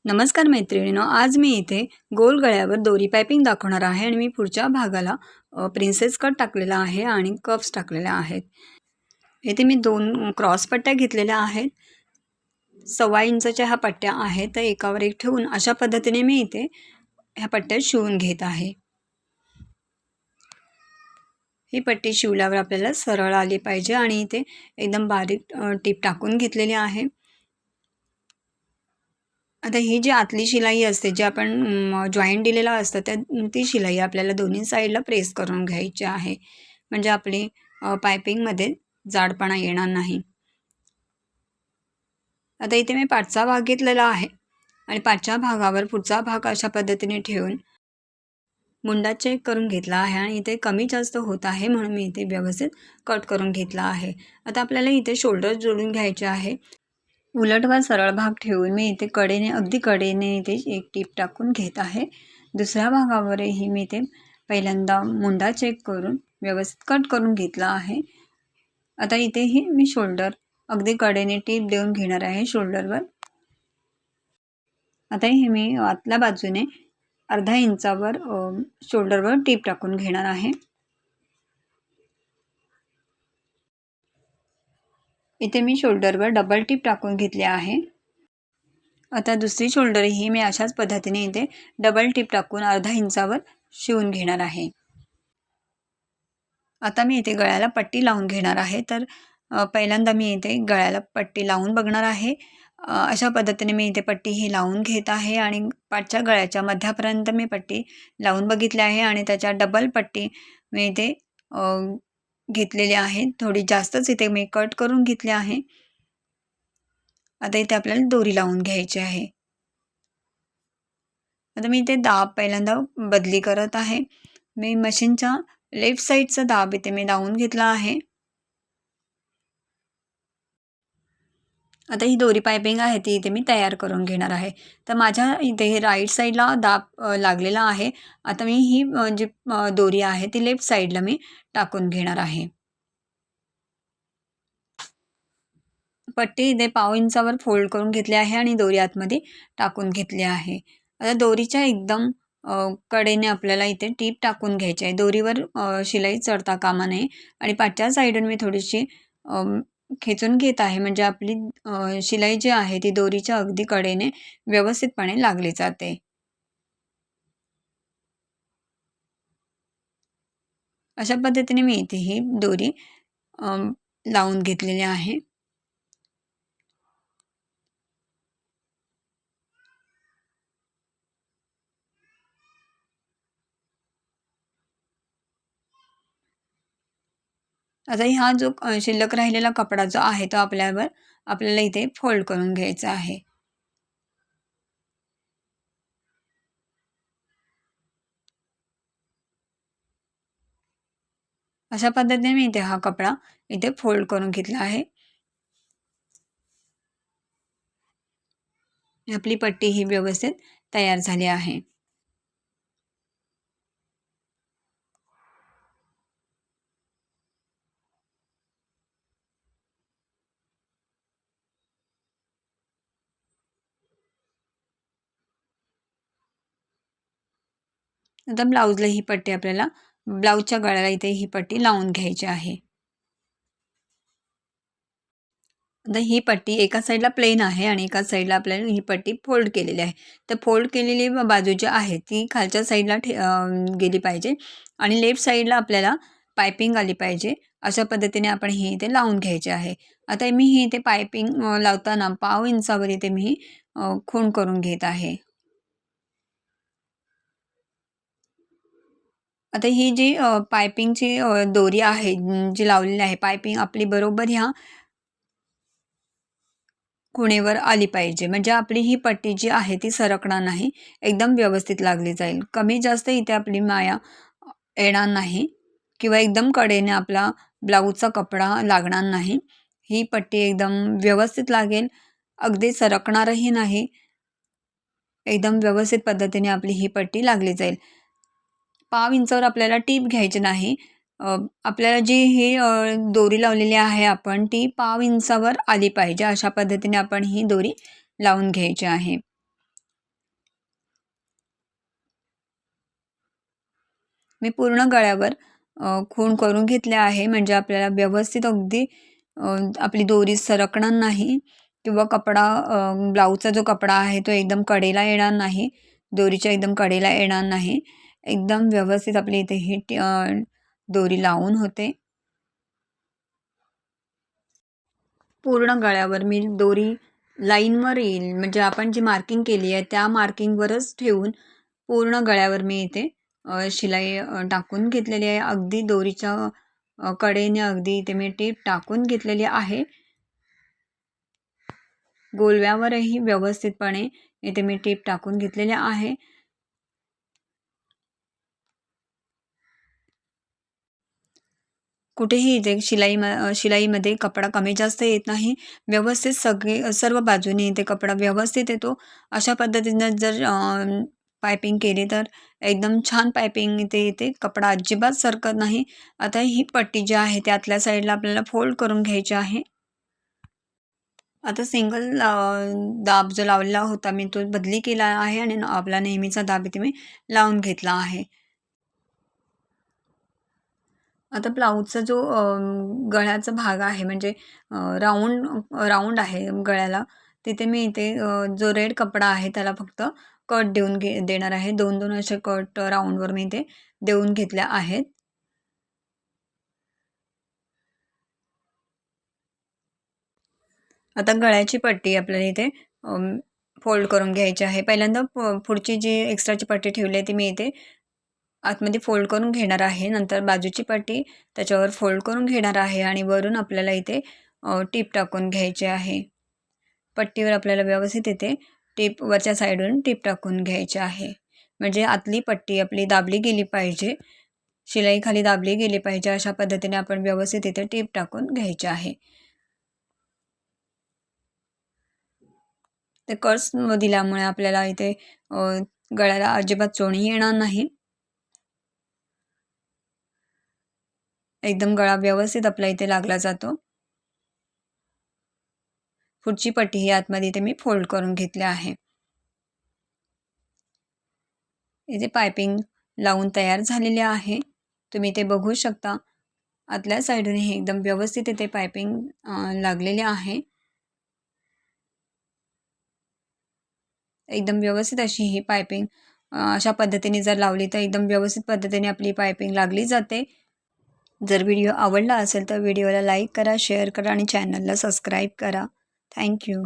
नमस्कार मैत्रिणींनो, आज मी इथे गोल गळ्यावर दोरी पायपिंग दाखवणार आहे आणि मी पुढच्या भागाला प्रिन्सेस कट टाकलेला आहे आणि कप्स टाकलेल्या आहेत. इथे मी 2 क्रॉस पट्ट्या घेतलेल्या आहेत. 1.25 इंचाच्या ह्या पट्ट्या आहेत. तर एकावर एक ठेवून अशा पद्धतीने मी इथे ह्या पट्ट्या शिवून घेत आहे. ही पट्टी शिवल्यावर आपल्याला सरळ आली पाहिजे आणि इथे एकदम बारीक टीप टाकून घेतलेली आहे. आता ही जी आतली शिलाई असते, जी आपण जॉईंट दिलेला असतं ती शिलाई आपल्याला दोन्ही साईडला प्रेस करून घ्यायची आहे. म्हणजे आपली पायपिंगमध्ये जाडपणा येणार नाही. आता इथे मी पाठचा भाग घेतलेला आहे आणि पाठच्या भागावर पुढचा भाग अशा पद्धतीने ठेवून मुंडा चेक करून घेतला आहे आणि इथे कमी जास्त होत आहे म्हणून मी इथे व्यवस्थित कट करून घेतला आहे. आता आपल्याला इथे शोल्डर जोडून घ्यायचे आहे. उलट व सरळ भाग ठेवून मी इथे अगदी कडेने इथे एक टीप टाकून घेत आहे. दुसऱ्या भागावरही मी इथे पहिल्यांदा मुंडा चेक करून व्यवस्थित कट करून घेतला आहे. आता इथेही मी शोल्डर अगदी कडेने टीप देऊन घेणार आहे शोल्डरवर. आता हे मी आतल्या बाजूने अर्धा इंचावर शोल्डरवर टीप टाकून घेणार आहे. इथे मी शोल्डरवर डबल टीप टाकून घेतली आहे. आता दुसरी शोल्डरही मी अशाच पद्धतीने इथे डबल टीप टाकून अर्धा इंचावर शिवून घेणार आहे. आता मी इथे गळ्याला पट्टी लावून घेणार आहे. तर पहिल्यांदा मी इथे गळ्याला पट्टी लावून बघणार आहे. अशा पद्धतीने मी इथे पट्टी ही लावून घेत आहे आणि पाठच्या गळ्याच्या मध्यापर्यंत मी पट्टी लावून बघितली आहे आणि त्याच्या डबल पट्टी मी इथे घेतलेली आहे. थोडी जास्तच इथे मी कट करून घेतली आहे. आता इथे आपल्याला दोरी लावून घ्यायची आहे. आता मी इथे दाब पहिल्यांदा बदली करत आहे. मी मशीनच्या लेफ्ट साईडचा दाब इथे मी लावून घेतला आहे. आता ही दोरी पायपिंग आहे ती इथे मी तयार करून घेणार आहे. तर माझ्या इथे राईट साईडला दाब लागलेला आहे. आता मी ही जी दोरी आहे ती लेफ्ट साईडला मी टाकून घेणार आहे. पट्टी इथे 1/2 इंचावर फोल्ड करून घेतली आहे आणि दोरी आतमध्ये टाकून घेतली आहे. आता दोरीच्या एकदम कडेने आपल्याला इथे टीप टाकून घ्यायची आहे. दोरीवर शिलाई चढता कामा नये आणि पाठच्या साईडून मी थोडीशी खेचून घेत आहे. म्हणजे आपली शिलाई जी आहे ती दोरीच्या अगदी कडेने व्यवस्थितपणे लागली जाते. अशा पद्धतीने मी इथे ही दोरी लावून घेतलेली आहे. आता हा जो शिल्लक राहिलेला कपडा जो आहे तो आपल्याला इथे फोल्ड करून घ्यायचा आहे. अशा पद्धतीने मी इथे हा कपडा इथे फोल्ड करून घेतला आहे. आपली पट्टी ही व्यवस्थित तयार झाली आहे. आता ब्लाऊजला ही पट्टी आपल्याला ब्लाऊजच्या गळ्याला इथे ही पट्टी लावून घ्यायची आहे. आता ही पट्टी एका साईडला प्लेन आहे आणि एका साईडला आपल्याला ही पट्टी फोल्ड केलेली आहे. तर फोल्ड केलेली बाजू जी आहे ती खालच्या साईडला गेली पाहिजे आणि लेफ्ट साईडला आपल्याला पायपिंग आली पाहिजे. अशा पद्धतीने आपण ही इथे लावून घ्यायची आहे. आता मी ही इथे पायपिंग लावताना 1/2 इंचावर इथे मी खूण करून घेत आहे. आता ही जी पायपिंगची दोरी आहे जी लावलेली आहे, पायपिंग आपली बरोबर ह्या खुणेवर आली पाहिजे. म्हणजे आपली ही पट्टी जी आहे ती सरकणार नाही, एकदम व्यवस्थित लागली जाईल. कमी जास्त इथे आपली माया येणार नाही किंवा एकदम कडेने आपला ब्लाऊजचा कपडा लागणार नाही. ही पट्टी एकदम व्यवस्थित लागेल, अगदी सरकणारही नाही. एकदम व्यवस्थित पद्धतीने आपली ही पट्टी लागली जाईल. 1/2 इंचावर आपल्याला टीप घ्यायची नाही. आपल्याला जी ही दोरी लावलेली आहे आपण ती 1/2 इंचावर आली पाहिजे. अशा पद्धतीने आपण ही दोरी लावून घ्यायची आहे. मी पूर्ण गळ्यावर खूण करून घेतले आहे, म्हणजे आपल्याला व्यवस्थित अगदी आपली दोरी सरकणार नाही किंवा कपडा ब्लाऊजचा जो कपडा आहे तो एकदम कडेला येणार नाही, दोरीच्या एकदम कडेला येणार नाही. एकदम व्यवस्थित आपली इथे ही दोरी लावून होते. पूर्ण गळ्यावर मी दोरी लाईनवर येईल, म्हणजे आपण जी मार्किंग केली आहे त्या मार्किंगवरच ठेवून पूर्ण गळ्यावर मी इथे शिलाई टाकून घेतलेली आहे. अगदी दोरीच्या कडेने अगदी इथे मी टीप टाकून घेतलेली आहे. गोलव्यावरही व्यवस्थितपणे इथे मी टीप टाकून घेतलेली आहे. कुठेही इथे शिलाईमध्ये कपडा कमी जास्त येत नाही. व्यवस्थित सर्व बाजूने इथे कपडा व्यवस्थित येतो. अशा पद्धतीनं जर पायपिंग केली तर एकदम छान पायपिंग इथे येते. कपडा अजिबात सरकत नाही. आता ही पट्टी जी आहे ती आतल्या साईडला आपल्याला फोल्ड करून घ्यायची आहे. आता सिंगल दाब जो लावलेला होता मी तो बदली केला आहे आणि आपला नेहमीचा दाब इथे मी लावून घेतला आहे. आता ब्लाऊजचा जो गळ्याचा भाग आहे, म्हणजे राऊंड आहे गळ्याला, तिथे मी इथे जो रेड कपडा आहे त्याला फक्त कट देणार आहे. 2-2 असे कट राऊंडवर मी इथे देऊन घेतल्या आहेत. आता गळ्याची पट्टी आपल्याला इथे फोल्ड करून घ्यायची आहे. पहिल्यांदा पुढची जी एक्स्ट्राची पट्टी ठेवली आहे ती मी इथे आतमध्ये फोल्ड करून घेणार आहे. नंतर बाजूची पट्टी त्याच्यावर फोल्ड करून घेणार आहे आणि वरून आपल्याला इथे टीप टाकून घ्यायची आहे. पट्टीवर आपल्याला व्यवस्थित इथे टीप वरच्या साईडवरून टीप टाकून घ्यायची आहे. म्हणजे आतली पट्टी आपली दाबली गेली पाहिजे, शिलाई खाली दाबली गेली पाहिजे, अशा पद्धतीने आपण व्यवस्थित इथे टीप टाकून घ्यायची आहे. ते कर्स दिल्यामुळे आपल्याला इथे गळ्याला अजिबात चोणी येणार नाही. एकदम गळा व्यवस्थित आपला इथे लागला जातो. पुढची पट्टी ही आतमध्ये इथे मी फोल्ड करून घेतली आहे. इथे पायपिंग लावून तयार झालेली आहे. तुम्ही ते बघू शकता. आतल्या साईडने हे एकदम व्यवस्थित इथे पायपिंग लागलेली आहे. एकदम व्यवस्थित अशी ही पायपिंग अशा पद्धतीने जर लावली तर एकदम व्यवस्थित पद्धतीने आपली पायपिंग लागली जाते. जर व्हिडिओ आवडला असेल तर व्हिडिओला लाईक करा, शेअर करा आणि चॅनलला सबस्क्राईब करा. थँक्यू.